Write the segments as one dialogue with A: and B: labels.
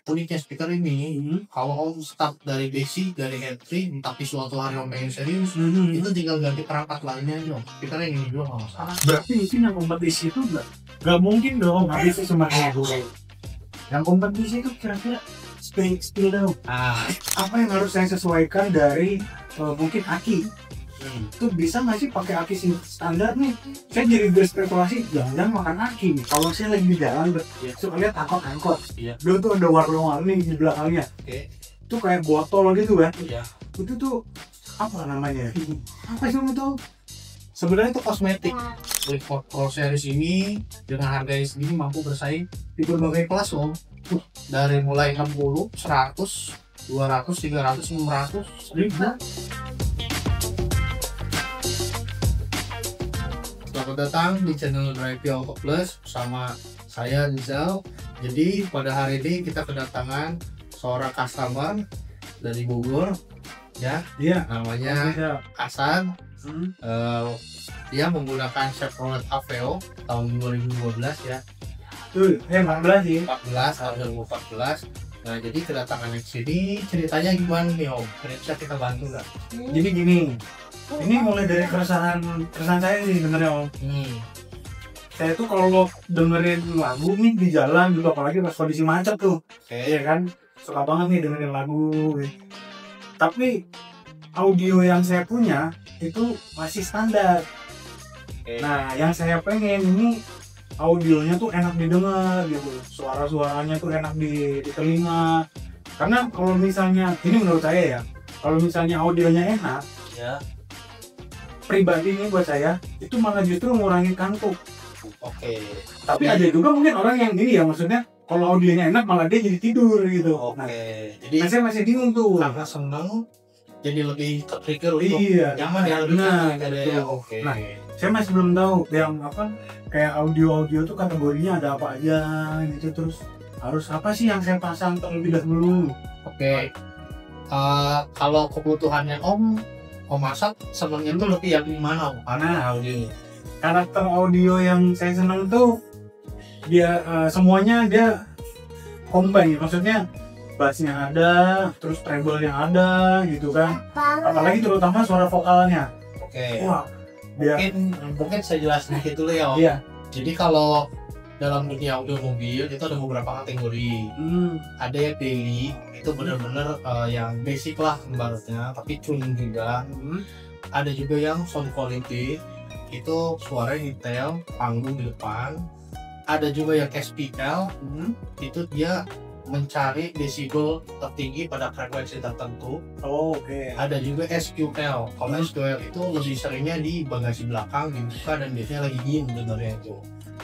A: Uniknya speaker ini, kalau Om start dari basic, dari entry, tapi suatu hari Om pengen serius, itu tinggal ganti perangkat lainnya aja Om. Speaker yang ini juga nggak masalah.
B: Berarti mungkin yang kompetisi itu nggak mungkin dong habis itu cuma kayak gue. Yang kompetisi itu kira-kira skill dong. Apa yang harus saya sesuaikan dari mungkin aki? Itu bisa nggak sih pakai aki standar nih? Saya jadi berspekulasi, jangan-jangan makan aki nih. Kalau saya lagi di jalan, suka lihat angkot. Dulu tuh ada warna-warni di belakangnya. Itu kayak botol gitu kan? Itu tuh apa namanya? Apa sih itu?
A: Sebenarnya itu kosmetik. Freeport Pro Series ini dengan harganya segini mampu bersaing di berbagai kelas Om. Dari mulai 60, 100, 200, 300, 500, 1000. Selamat datang di channel Drive Auto Plus bersama saya Rizal. Jadi pada hari ini kita kedatangan seorang customer dari Bogor, ya. Namanya Hasan. Dia menggunakan Chevrolet Aveo tahun 2012 ya.
B: Tuh, 14 sih.
A: 14 tahun 2014. Nah jadi kedatangan di sini ceritanya gimana nih Om? Bisa kita bantu nggak?
B: Jadi gini. Ini mulai dari keresahan saya sih sebenarnya Om. Saya tuh kalau dengerin lagu nih di jalan juga, apalagi pas kondisi macet tuh, ya kan, suka banget nih dengerin lagu. Tapi audio yang saya punya itu masih standar. Nah, yang saya pengen ini audionya tuh enak didengar gitu, suara-suaranya tuh enak di telinga. Karena kalau misalnya, ini menurut saya ya, kalau misalnya audionya enak, pribadi ini buat saya itu malah justru mengurangi kantuk. Tapi ada juga mungkin orang yang gini ya, maksudnya kalau audionya enak malah dia jadi tidur gitu.
A: Jadi
B: saya masih bingung tuh.
A: Karena seneng jadi lebih trigger untuk
B: nyaman ya,
A: lebih
B: nah,
A: gitu.
B: Nah, saya masih belum tahu yang apa kayak audio tuh kategorinya ada apa aja gitu, terus harus apa sih yang saya pasang terlebih dahulu.
A: Kalau kebutuhannya Om masak senengnya tuh lebih yang gimana Om? Karena audio
B: karakter audio yang saya seneng tuh dia semuanya dia combine, maksudnya bassnya ada, terus treble-nya ada gitu kan, apalagi terutama suara vokalnya. Wah,
A: mungkin saya jelasin sedikit dulu ya Om. Jadi kalau dalam dunia audio mobil itu ada beberapa kategori. Ada yang daily, itu benar-benar yang basic lah ibaratnya, tapi tuning juga. Ada juga yang sound quality, itu suaranya detail, panggung di depan. Ada juga yang SPL, itu dia mencari desibel tertinggi pada frekuensi tertentu. Ada juga SQL. Kalau SQL itu lebih seringnya di bagasi belakang dibuka dan biasanya lagi diem dengarnya itu.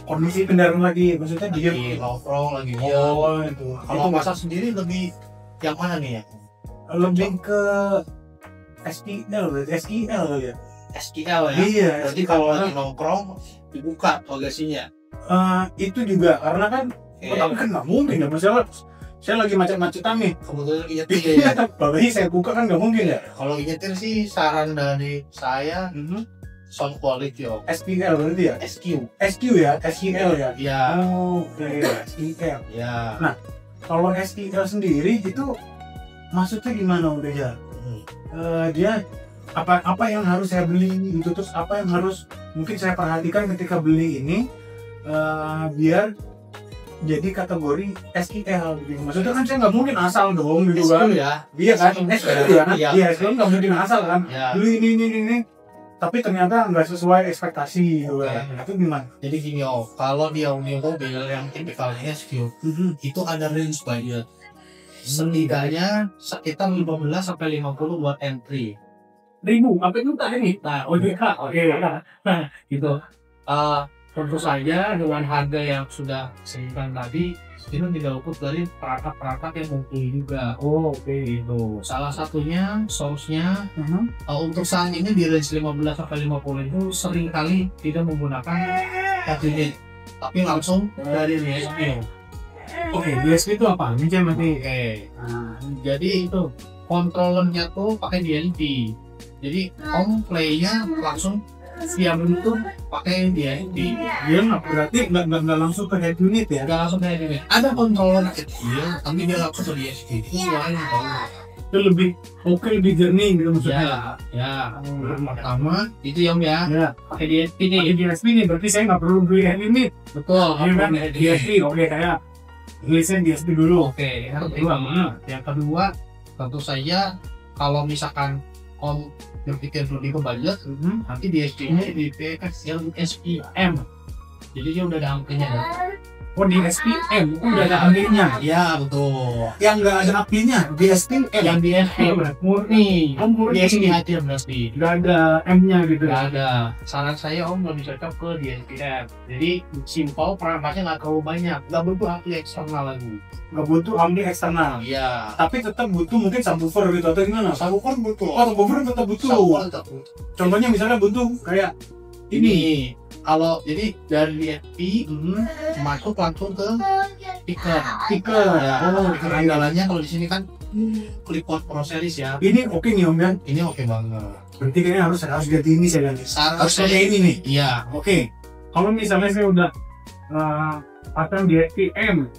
B: Kondisi kendaraan lagi, maksudnya
A: lagi nongkrong, lagi diem.
B: Itu.
A: Kalau masa sendiri lebih yang mana nih ya?
B: Lebih ke SQL ya.
A: SQL ya?
B: Iya.
A: Berarti kalau lagi nongkrong dibuka bagasinya.
B: Itu juga karena kan, tapi kan nggak mungkin ya, misalnya saya lagi macet-macetan nih,
A: kebetulan nyetir ya.
B: Bagasi saya buka kan nggak mungkin ya.
A: Kalau nyetir sih saran dari saya sound quality Om.
B: SQL berarti ya? SQ ya? SQL ya?
A: Iya.
B: SQL.
A: Ya.
B: Nah, kalau SQL sendiri itu maksudnya gimana udah ya? Dia apa yang harus saya beli gitu, terus apa yang harus mungkin saya perhatikan ketika beli ini biar jadi kategori SQL gitu. Maksudnya kan saya nggak mungkin asal dong gitu kan? Iya kan? SQL ya? Iya, SQL nggak mungkin asal kan? Beli ini. Tapi ternyata nggak sesuai ekspektasi gitu kan. Itu gimana?
A: Jadi gini Om, kalau di audio mobil yang tipikalnya SQ itu ada range budget. Setidaknya sekitar 15 sampai 50 buat entry.
B: Ribu, apa itu tadi?
A: Nah, nah gitu. Tentu saja dengan harga yang sudah disebutkan tadi, itu tidak luput dari perangkat-perangkat yang mumpuni juga. Itu. Salah satunya source-nya untuk saat ini di range 15 sampai 50 itu seringkali tidak menggunakan head unit, tapi langsung dari DSP.
B: DSP itu apa? Ini mati.
A: Jadi itu kontrolernya tuh pakai DNP. Jadi Om play-nya langsung siap bentuk pakai DSP.
B: Dia nggak berarti nggak langsung ke head unit ya?
A: Nggak langsung ke head unit. Ada controller kecil, tapi dia langsung ke DSP.
B: Itu lebih lebih jernih gitu maksudnya.
A: Ya. Pertama itu yang ya. Pakai DSP nih.
B: DSP nih berarti saya nggak perlu beli head unit.
A: Betul.
B: DSP oke kayak tulisin DSP dulu.
A: Oke. Yang kedua tentu saja kalau misalkan Om berpikir lebih ke budget, nanti DSP-nya di PX yang SPM. Jadi dia udah ada angkanya.
B: Oh di SPM udah ada apinya?
A: Ya betul.
B: Yang nggak ada apinya di SPM?
A: Yang di SPM murni. Di SPM aja berarti.
B: Nggak ada M-nya gitu?
A: Nggak ada. Saran saya Om lebih cocok ke di SPM. Jadi simple, perangkatnya nggak terlalu banyak. Nggak butuh ampli eksternal lagi.
B: Nggak butuh ampli eksternal?
A: Iya.
B: Tapi tetap butuh mungkin subwoofer gitu atau gimana?
A: Subwoofer butuh.
B: Oh subwoofer tetap butuh. Contohnya misalnya butuh kayak ini.
A: Kalau jadi dari DSP masuk langsung ke speaker. Ya, speaker andalannya kalau di sini kan Clipboard Pro Series ya.
B: Ini oke nih Om ya?
A: Ini oke banget.
B: Berarti kayaknya harus ganti ini saya ganti. Harus kayak ini nih.
A: Iya.
B: Oke. Kalau misalnya saya udah pasang DSP M,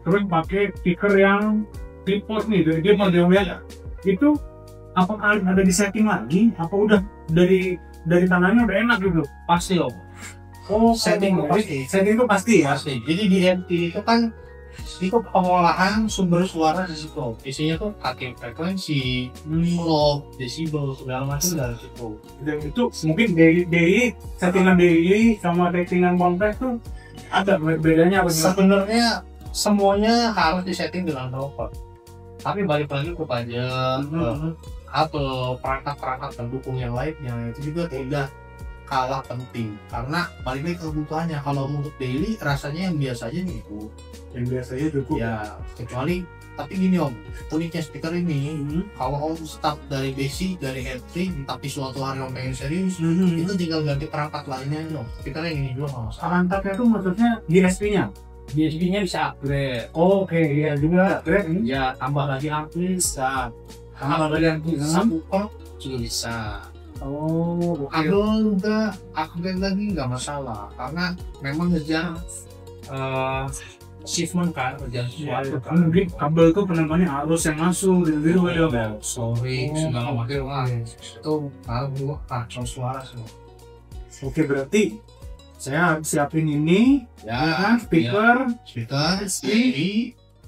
B: terus pakai speaker yang Clipboard nih dari Clipboard Om ya. Itu apa ada di setting lagi? Apa udah dari tangannya udah enak gitu?
A: Pasti Om.
B: Oh, setting itu pasti ya.
A: Pasti. Jadi di MT itu kan itu pengolahan sumber suara di situ. Isinya tuh cutting frekuensi, low, desibel, segala macam dari situ.
B: Dan itu mungkin dari settingan DI sama settingan kontak tuh ada bedanya apa?
A: Sebenarnya semuanya harus disetting dengan proper. Tapi balik lagi ke budget atau perangkat-perangkat pendukung yang lainnya itu juga tidak kalah penting karena balik lagi kebutuhannya. Kalau untuk daily rasanya yang biasa aja cukup.
B: Yang biasa aja cukup.
A: Ya kecuali tapi gini Om, uniknya speaker ini kalau Om start dari basic dari headphone tapi suatu hari Om pengen serius itu tinggal ganti perangkat lainnya Om. Speaker yang ini juga nggak masalah.
B: Perangkatnya itu maksudnya DSP-nya?
A: DSP-nya bisa upgrade.
B: Oke, ya juga upgrade.
A: Ya tambah lagi ampli bisa. Tambah lagi ampli subwoofer juga bisa.
B: Oh,
A: kabel udah upgrade lagi nggak masalah karena memang ngejar shipment kan, ngejar sesuatu kan.
B: Mungkin kabel itu penambahannya arus yang masuk gitu ya.
A: Sorry, segala macam itu kalau kacau suara semua.
B: Oke, berarti saya siapin ini ya, speaker,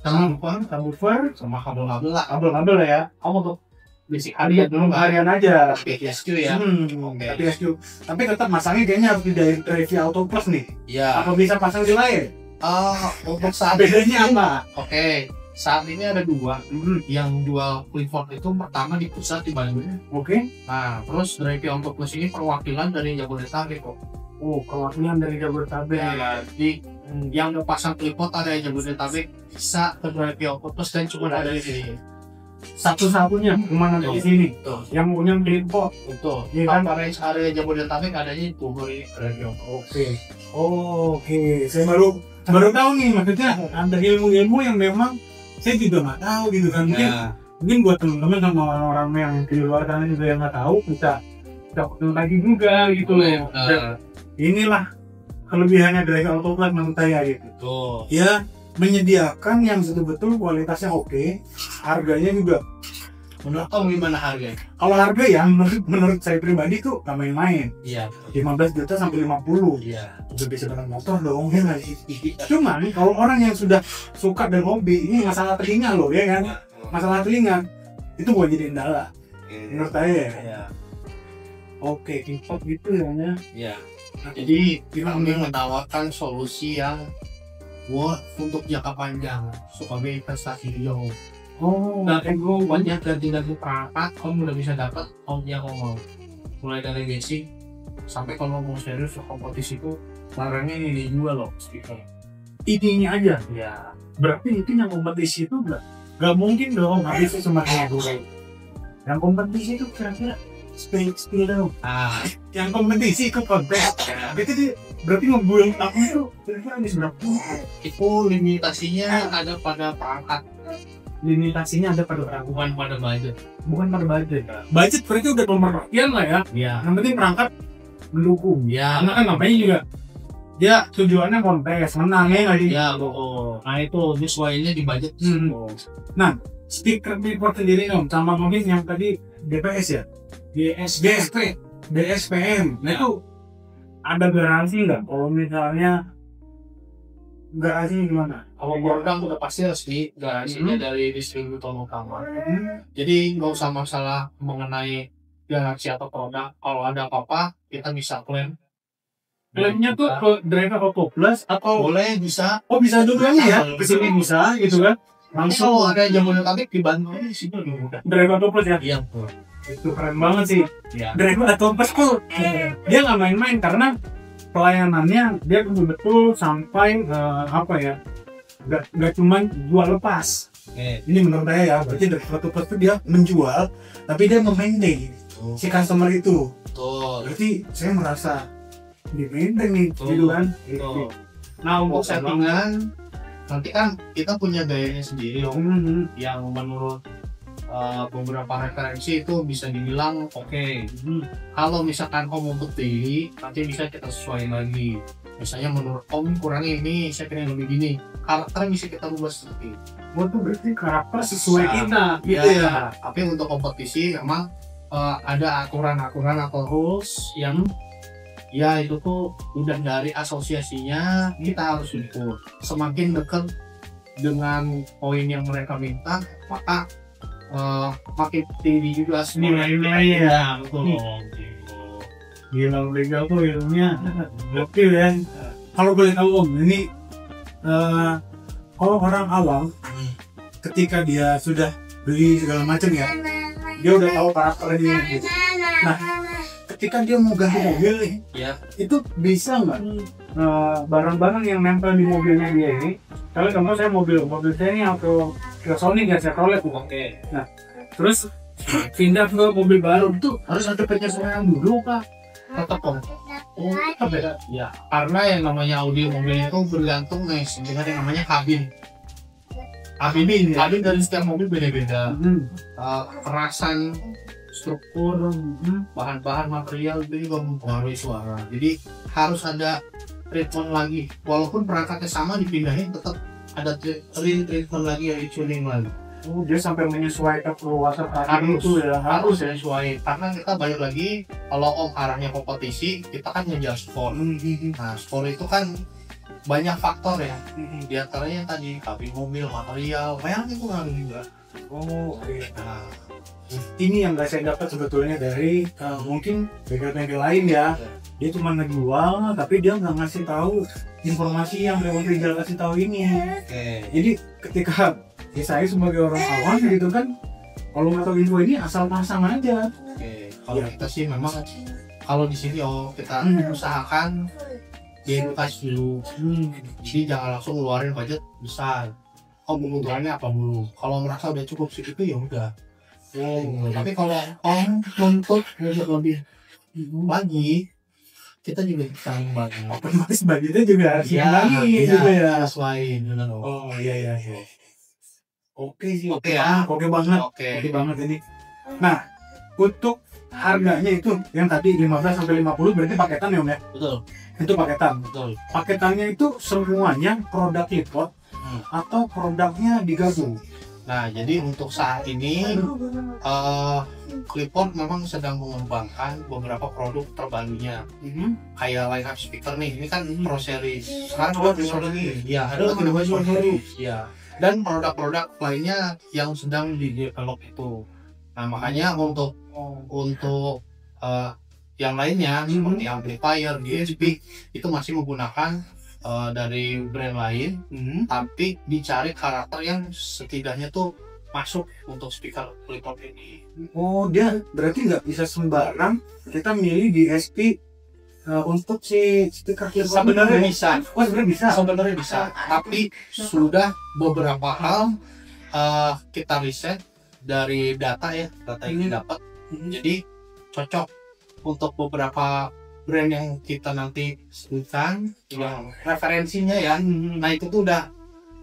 B: subwoofer,
A: sama kabel-kabel lah.
B: Kabel-kabel ya.
A: Kamu tuh basic harian
B: aja.
A: PSQ ya.
B: PSQ. Tapi tetap masangnya kayaknya harus di Revy Auto Plus nih.
A: Iya.
B: Apa bisa pasang di lain?
A: Untuk saat
B: bedanya apa?
A: Oke. Saat ini ada dua. Yang dua Clipboard itu pertama di pusat di Bandung.
B: Oke.
A: Nah, terus Revy Auto Plus ini perwakilan dari Jabodetabek kok.
B: Oh, perwakilan dari Jabodetabek.
A: Ya, jadi yang mau pasang Clipboard ada di Jabodetabek bisa ke Revy Auto Plus dan cuma ada di sini.
B: Satu-satunya kemana di sini
A: tuh
B: yang punya Clipboard
A: itu
B: ya kan
A: area Jabodetabek adanya itu Radio.
B: Oke, saya baru tahu nih maksudnya ada ilmu-ilmu yang memang saya juga nggak tahu gitu kan. Mungkin buat teman-teman sama orang-orang yang di luar sana juga yang nggak tahu bisa lagi juga gitu loh. Inilah kelebihannya dari Auto Plus menurut saya gitu. Ya menyediakan yang betul-betul kualitasnya oke, harganya juga.
A: Menurut kamu gimana harganya?
B: Kalau harga ya menurut saya pribadi tuh gak main-main.
A: Iya.
B: 15 juta sampai 50.
A: Iya.
B: Udah bisa dengan motor dong ya nggak sih? Cuman kalau orang yang sudah suka dan hobi, ini masalah telinga loh ya kan? Masalah telinga itu bukan jadi kendala. Menurut saya ya.
A: Iya.
B: Oke, Clipboard gitu ya.
A: Iya. Jadi kami menawarkan solusi yang untuk jangka panjang sebagai investasi jauh. Nah, gue banyak ganti-ganti perangkat, kamu udah bisa dapat yang kamu mau. Mulai dari basic sampai kalau mau serius kompetisi itu barangnya ini juga loh speaker.
B: Ininya aja.
A: Ya.
B: Berarti itu yang kompetisi itu nggak mungkin dong habis itu cuma kayak gue. Yang kompetisi itu kira-kira spill dong. Yang kompetisi ikut kontes. Itu dia berarti ngebuang aku itu kira-kira habis berapa?
A: Itu limitasinya ada pada perangkat.
B: Limitasinya ada pada perangkat,
A: bukan pada budget.
B: Bukan pada budget. Budget berarti udah nomor sekian lah ya.
A: Iya.
B: Yang penting perangkat mendukung ya, karena kan namanya juga dia tujuannya kontes menang ya nggak sih?
A: Ya betul. Nah itu nyesuaiinnya di budget.
B: Nah stiker clipboard sendiri Om, sama mungkin yang tadi DPS ya, DSPM. Nah itu ada garansi nggak kalau misalnya garansi gimana?
A: Kalau program udah pasti harus di garansinya dari distributor utama. Jadi nggak usah masalah mengenai garansi atau produk. Kalau ada apa-apa kita bisa klaim.
B: Klaimnya tuh ke driver auto plus atau
A: boleh bisa.
B: Oh bisa juga ya, kesini bisa gitu kan?
A: Langsung kalau ada Jabodetabek dibantu di sini lebih mudah.
B: Driver auto plus ya?
A: Iya.
B: Itu keren banget sih.
A: Ya.
B: Driver auto plus tuh dia nggak main-main karena pelayanannya dia betul-betul sampai apa ya? Nggak cuma jual lepas. Ini menurut saya ya, berarti driver auto plus itu dia menjual, tapi dia memaintain si customer itu.
A: Betul.
B: Berarti saya merasa di maintain nih, gitu kan?
A: Nah untuk settingan nanti kan kita punya gayanya sendiri yang menurut beberapa referensi itu bisa dibilang oke. Kalau misalkan Om untuk daily nanti bisa kita sesuaiin lagi. Misalnya menurut Om kurangnya ini, saya pengen lebih gini. Karakter bisa kita ubah seperti itu.
B: Itu berarti karakter sesuai kita,
A: gitu ya. Tapi untuk kompetisi memang ada aturan-aturan atau rules yang ya itu tuh udah dari asosiasinya kita harus ikut. Semakin dekat dengan poin yang mereka minta, maka makin tinggi juga
B: nilai-nilainya.
A: Betul.
B: Gila legal tuh ilmunya gokil ya. Kalau boleh tahu Om, ini kalau orang awam ketika dia sudah beli segala macam ya, dia udah tahu karakternya gitu. Nah ketika dia mau ganti mobil nih, itu bisa nggak barang-barang yang nempel di mobilnya dia ini? Kalau contoh saya mobil saya ini auto Sonic ya, Chevrolet tuh. Nah terus pindah ke mobil baru itu harus ada penyesuaian dulu Pak.
A: Tetap Om. Tetap beda. Ya, karena yang namanya audio mobil itu bergantung nih dengan yang namanya kabin. Kabin dari setiap mobil beda-beda. Kerasan, struktur, bahan-bahan material itu juga mempengaruhi suara. Jadi harus ada treatment lagi. Walaupun perangkatnya sama dipindahin, tetap ada treatment lagi, ya tuning lagi.
B: Oh, dia sampai menyesuaikan keluasan itu ya,
A: harus menyesuaikan. Karena kita balik lagi, kalau Om arahnya kompetisi, kita kan ngejar skor. Nah, skor itu kan banyak faktor ya. Di antaranya tadi kabin mobil, material, banyak itu ngaruh juga.
B: Oh, oke. Nah, ini yang nggak saya dapat sebetulnya dari mungkin bengkel-bengkel lain ya. Dia cuma ngejual, tapi dia nggak ngasih tahu informasi yang Rewan Rizal kasih tahu ini. Jadi ketika saya sebagai orang awam gitu kan, kalau nggak tahu info ini asal pasang aja.
A: Kalau kita sih memang kalau di sini kita usahakan diedukasi dulu. Jadi jangan langsung ngeluarin budget besar. Kebutuhannya apa dulu? Kalau merasa udah cukup segitu ya udah. Tapi kalau untuk lebih lagi, kita juga bisa membagi.
B: Otomatis budgetnya juga harus lagi gitu ya.
A: Sesuai dengan
B: Oh iya. Oke sih.
A: Oke ya.
B: Oke banget ini. Nah, untuk harganya itu yang tadi 15 sampai 50 berarti paketan ya Om ya?
A: Betul.
B: Itu paketan.
A: Betul.
B: Paketannya itu semuanya produk clipboard atau produknya digabung.
A: Nah, jadi untuk saat ini Clipboard memang sedang mengembangkan beberapa produk terbarunya. Kayak line up speaker nih, ini kan Pro Series. Sekarang buat lagi. Ya, ada lagi Pro Series. Ya. Dan produk-produk lainnya yang sedang di-develop itu. Nah, makanya untuk yang lainnya seperti amplifier, DSP itu masih menggunakan dari brand lain, tapi dicari karakter yang setidaknya tuh masuk untuk speaker Clipboard ini.
B: Oh, dia berarti nggak bisa sembarang kita milih DSP untuk si speaker Clipboard.
A: Sebenarnya bisa.
B: Oh, sebenarnya bisa.
A: Tapi sudah beberapa hal kita riset dari data yang dapat. Jadi cocok untuk beberapa brand yang kita nanti sebutkan yang referensinya ya. Nah itu tuh udah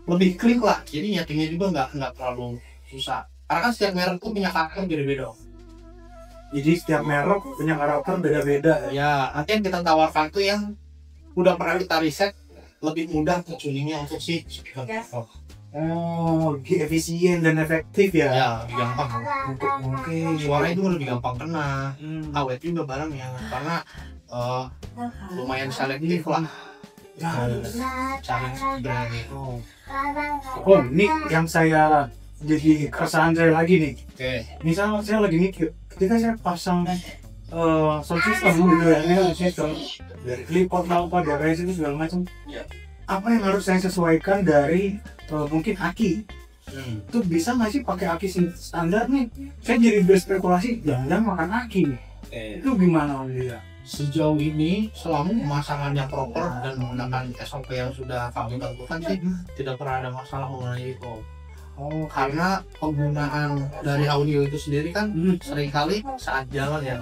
A: lebih klik lah, jadi nyetingnya juga nggak terlalu susah karena kan setiap merek tuh punya karakter beda-beda.
B: Jadi setiap merek punya karakter beda-beda.
A: Ya, nanti yang kita tawarkan tuh yang udah pernah kita riset lebih mudah tuningnya untuk si speaker.
B: Oh, lebih efisien dan efektif ya?
A: Ya, gampang.
B: Oke.
A: Suaranya juga lebih gampang kena. Awet juga barangnya karena lumayan selektif lah. Cari brand itu.
B: Oh, ini yang saya jadi keresahan saya lagi nih.
A: Oke.
B: Misalnya saya lagi mikir, ketika saya pasang sound system gitu ya, ini kan sistem dari Clipboard apa dari itu segala macam. Apa yang harus saya sesuaikan dari mungkin aki? Itu bisa nggak sih pakai aki standar nih? Saya jadi berspekulasi, jangan-jangan makan aki nih. Itu gimana dia?
A: Sejauh ini selama pemasangannya proper dan menggunakan SOP yang sudah kami tentukan sih tidak pernah ada masalah mengenai itu. Oh, karena penggunaan dari audio itu sendiri kan seringkali saat jalan ya,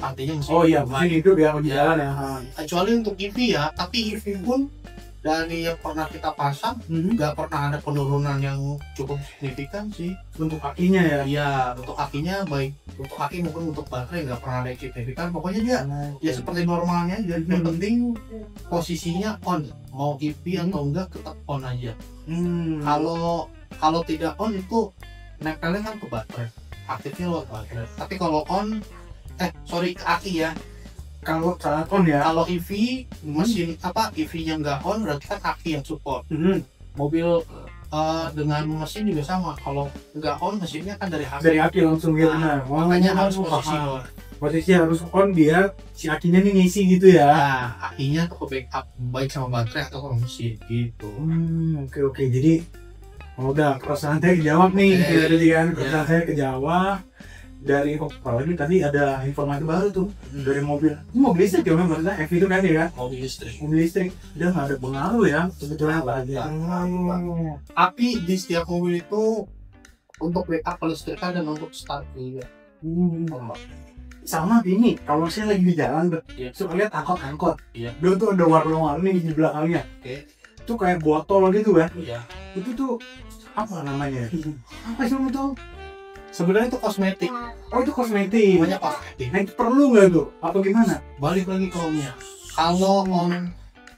A: artinya
B: oh iya, mungkin itu biar di jalan ya.
A: Kecuali untuk EV ya, tapi EV pun dari yang pernah kita pasang nggak pernah ada penurunan yang cukup signifikan sih
B: untuk kakinya ya.
A: Iya, untuk kakinya baik untuk kaki maupun untuk baterai nggak pernah ada yang signifikan. Pokoknya dia ya seperti normalnya. Jadi yang penting posisinya on, mau EV atau enggak tetap on aja. Kalau tidak on itu nempelnya kan ke baterai, aktifnya lewat baterai. Tapi kalau on, aki ya.
B: Kalau saat on ya.
A: Kalau EV mesin EV-nya nggak on berarti kan aki yang support. Mobil dengan mesin juga sama. Kalau nggak on mesinnya kan dari aki.
B: Dari aki langsung gitu. Nah,
A: makanya harus
B: posisi harus on biar si akinya nih ngisi gitu ya.
A: Nah, akinya tuh ke backup baik sama baterai atau ke mesin gitu.
B: Oke. Jadi udah keresahan saya kejawab nih, keresahan saya kejawab dari apalagi tadi ada informasi baru tuh dari mobil. Ini mobil listrik ya memang EV itu kan ya?
A: Mobil listrik.
B: Dia nggak ada pengaruh ya sebetulnya aja.
A: Api di setiap mobil itu untuk backup kelistrikan dan untuk start juga.
B: Sama ini kalau saya lagi di jalan suka lihat angkot. Dia tuh ada warna-warni di belakangnya. Itu kayak botol gitu kan? Itu tuh apa namanya? Apa sih itu?
A: Sebenarnya itu kosmetik.
B: Oh itu kosmetik.
A: Banyak kosmetik.
B: Nah itu perlu nggak tuh? Apa gimana?
A: Balik lagi ke omnya. Kalau om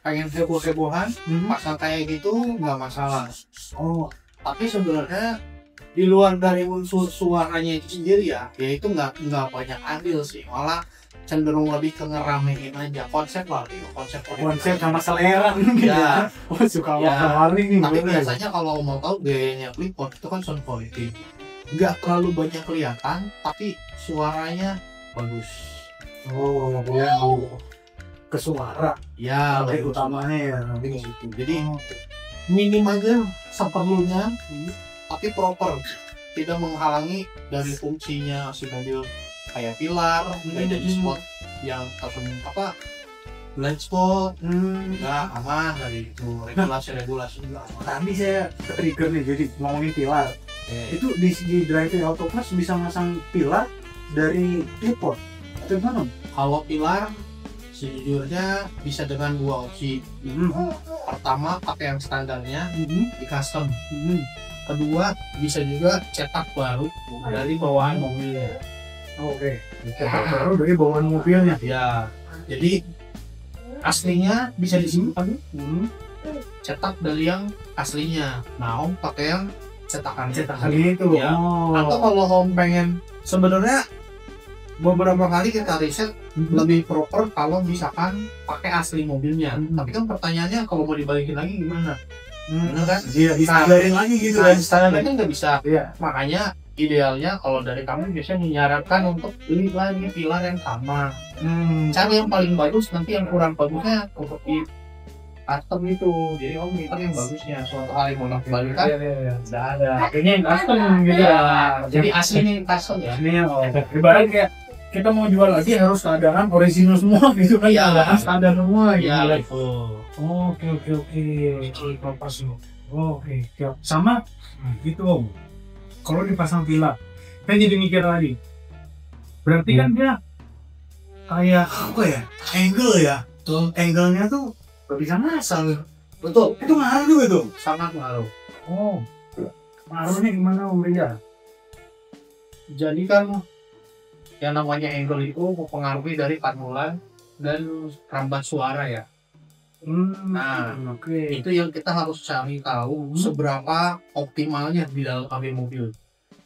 A: pengen heboh-hebohan, pasang kayak gitu nggak masalah. Oh, tapi sebenarnya di luar dari unsur suaranya itu sendiri ya itu nggak banyak andil sih. Malah cenderung lebih ke ngeramein aja konsep
B: sama selera gitu ya. Oh suka warna-warni nih.
A: Tapi biasanya kalau mau tahu gayanya Clipboard itu kan sound quality. Nggak terlalu banyak kelihatan tapi suaranya bagus.
B: Oh ya, ke suara
A: ya
B: lebih utamanya ya
A: gitu. Jadi minim aja seperlunya tapi proper, tidak menghalangi dari fungsinya si mobil kayak pilar, kayak jadi spot yang blind spot, nggak aman dari itu regulasi.
B: Tadi saya trigger nih jadi ngomongin pilar. Itu di driving autopilot bisa masang pilar dari Clipboard atau gimana?
A: Kalau pilar sejujurnya bisa dengan dua opsi. Pertama pakai yang standarnya di custom. Kedua bisa juga cetak baru dari bawaan mobilnya.
B: Oke. Cetak baru dari bawaan mobilnya.
A: Ya. Jadi aslinya bisa disimpan. Cetak dari yang aslinya. Nah, pakai yang cetakan
B: itu
A: ya. Atau kalau home pengen sebenarnya beberapa kali kita riset lebih proper kalau misalkan pakai asli mobilnya. Tapi kan pertanyaannya kalau mau dibalikin lagi gimana? Bener kan?
B: Iya, distandarin lagi gitu kan.
A: Standarnya kan nggak bisa. Makanya idealnya kalau dari kami biasanya menyarankan untuk beli lagi pilar yang sama. Cari yang paling bagus, nanti yang kurang bagusnya untuk di custom itu. Jadi ngitar yang bagusnya. Suatu hari mau kembalikan
B: udah ada akhirnya yang custom gitu ya.
A: Jadi aslinya yang custom ya.
B: Ini yang ibarat kayak kita mau jual lagi harus keadaan original semua gitu kan.
A: Iya,
B: standar semua gitu.
A: Iya,
B: Oke. Itu pas lo. Oke. Sama gitu Om. Kalau dipasang pilar, kan jadi mikir lagi. Berarti kan dia kayak apa ya? Angle ya. Tuh, angle-nya tuh gak bisa ngasal.
A: Betul.
B: Itu ngaruh juga tuh.
A: Sangat ngaruh.
B: Oh. Ngaruhnya gimana Om Reza?
A: Jadi kan yang namanya angle itu mempengaruhi dari pantulan dan rambat suara ya. Nah, itu yang kita harus cari tahu seberapa optimalnya di dalam kabin mobil.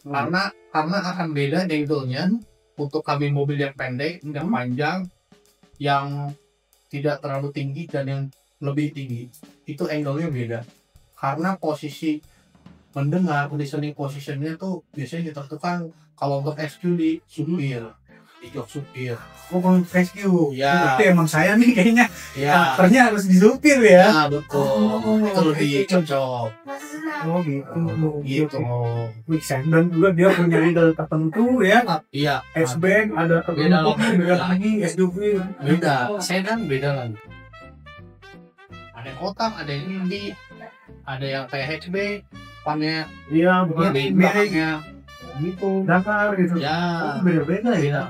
A: Karena akan beda angle-nya untuk kabin mobil yang pendek, yang panjang, yang tidak terlalu tinggi dan yang lebih tinggi. Itu angle-nya beda. Karena posisi mendengar, listening position-nya tuh biasanya ditentukan kalau untuk SQ di supir, di jok supir.
B: Oh, kalau SQ
A: ya.
B: Berarti emang saya nih kayaknya
A: ya.
B: Karakternya harus di supir ya.
A: Nah, betul. Itu lebih cocok.
B: Oh gitu.
A: Gitu.
B: Dan juga dia punya angle tertentu ya.
A: Iya.
B: Hatchback ada tertentu, beda lagi SUV.
A: Beda. Sedan beda lagi. Ada kotak, ada yang indie, ada yang kayak hatchback, pannya
B: iya bukan
A: belakangnya gitu,
B: Dakar gitu
A: ya,
B: beda-beda ya.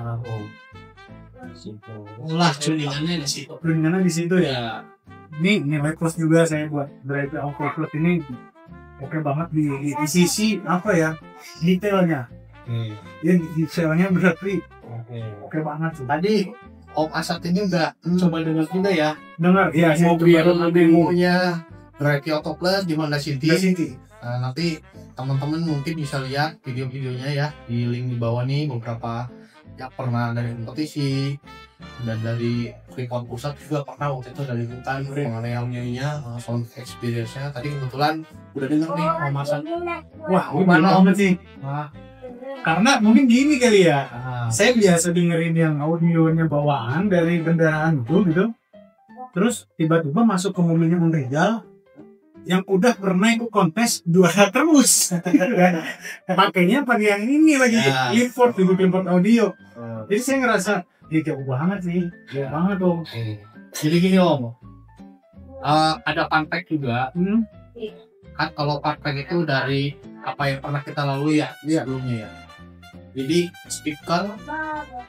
A: Ulah tuningannya di situ.
B: Tuningannya di situ ya. Ini nilai plus juga saya buat Drive Auto Plus ini oke banget di sisi apa ya, detailnya. Ya detailnya berarti oke banget tuh.
A: Tadi Om Asad ini udah coba dengar juga ya.
B: Dengar ya,
A: mobil demonya Drive Auto Plus di Honda City. Nanti teman-teman mungkin bisa lihat video-videonya ya di link di bawah nih, beberapa yang pernah dari kompetisi dan dari Freeport Pusat juga pernah waktu itu dari hutan mengenai nyanyinya, sound experience-nya. Tadi kebetulan udah denger nih Om Asad.
B: Wah, gimana Om sih? Karena mungkin gini kali ya, saya biasa dengerin yang audionya bawaan dari kendaraan itu gitu, terus tiba-tiba masuk ke mobilnya Om Rizal yang udah pernah ikut kontes juara terus. Pakainya pakai yang ini lagi, import audio. Jadi saya ngerasa ya jauh banget sih, jauh banget dong.
A: Jadi gini Om, ada fun fact juga. Kan kalau fun fact itu dari apa yang pernah kita lalui ya sebelumnya ya. Jadi speaker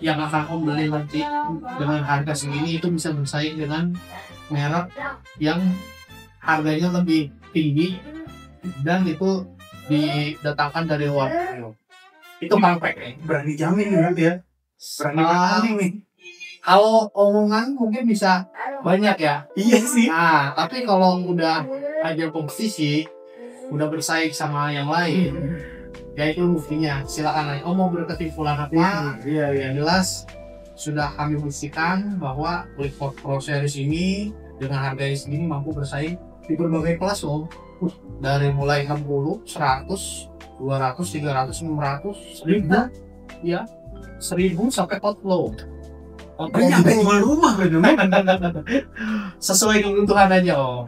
A: yang akan Om beli nanti dengan harga segini itu bisa bersaing dengan merek yang harganya lebih tinggi dan itu didatangkan dari luar. Itu fun fact ya.
B: Berani jamin berarti ya. Berani nih.
A: Kalau omongan mungkin bisa banyak ya.
B: Iya sih.
A: Nah, tapi kalau udah ada kompetisi, udah bersaing sama yang lain, ya itu buktinya. Silakan aja. Mau berkesimpulan apa?
B: Iya.
A: Yang jelas sudah kami buktikan bahwa Freeport Pro Series ini dengan harganya segini mampu bersaing di berbagai kelas Om. Dari mulai 60, 100, 200, 300, 500, 1000, ya 1000 sampai outlaw.
B: Nyampe rumah
A: Sesuai kebutuhan aja Om.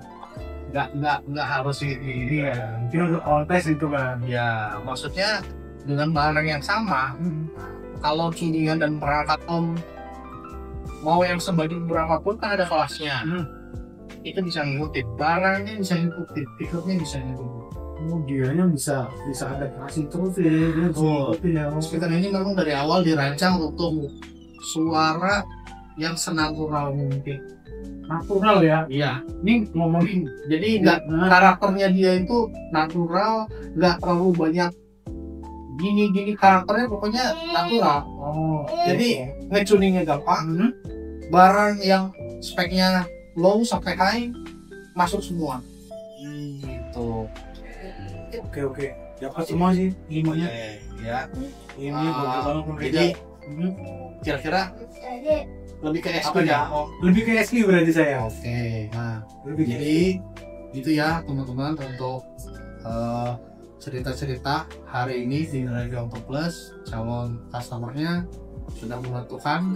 A: Nggak harus ini.
B: Iya, mungkin untuk kontes itu kan.
A: Ya, maksudnya dengan barang yang sama. Kalau tuningan dan perangkat Om mau yang sebanding berapapun kan ada kelasnya. Itu bisa ngikutin, barangnya bisa ngikutin, fiturnya bisa ngikutin.
B: Oh, dianya bisa adaptasi terus ya. Dia ngikutin ya.
A: Speaker ini memang dari awal dirancang untuk suara yang senatural mungkin.
B: Natural ya.
A: Iya.
B: Ini ngomongin,
A: jadi karakternya dia itu natural, nggak terlalu banyak gini karakternya, pokoknya natural. Jadi nge-tuningnya gampang. Barang yang speknya low sampai high masuk semua. Gitu.
B: Oke. Dapat semua sih limonya.
A: Ya.
B: Ini bagus banget.
A: Jadi kira-kira lebih ke SQ ya?
B: Lebih ke SQ berarti saya.
A: Oke. Nah, jadi itu ya teman-teman untuk cerita-cerita hari ini di Radio Auto Plus. Calon customernya sudah menentukan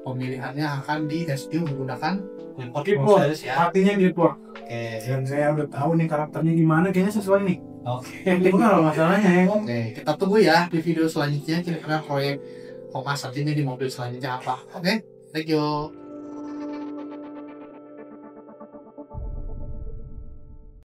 A: pemilihannya akan di SQ menggunakan
B: Freeport ya. Artinya Freeport.
A: Oke.
B: Dan saya udah tahu nih karakternya gimana, kayaknya sesuai nih.
A: Oke.
B: Itu kalau masalahnya ya.
A: Oke, kita tunggu ya di video selanjutnya kira-kira proyek Om Asad ini di mobil selanjutnya apa. Oke, thank you.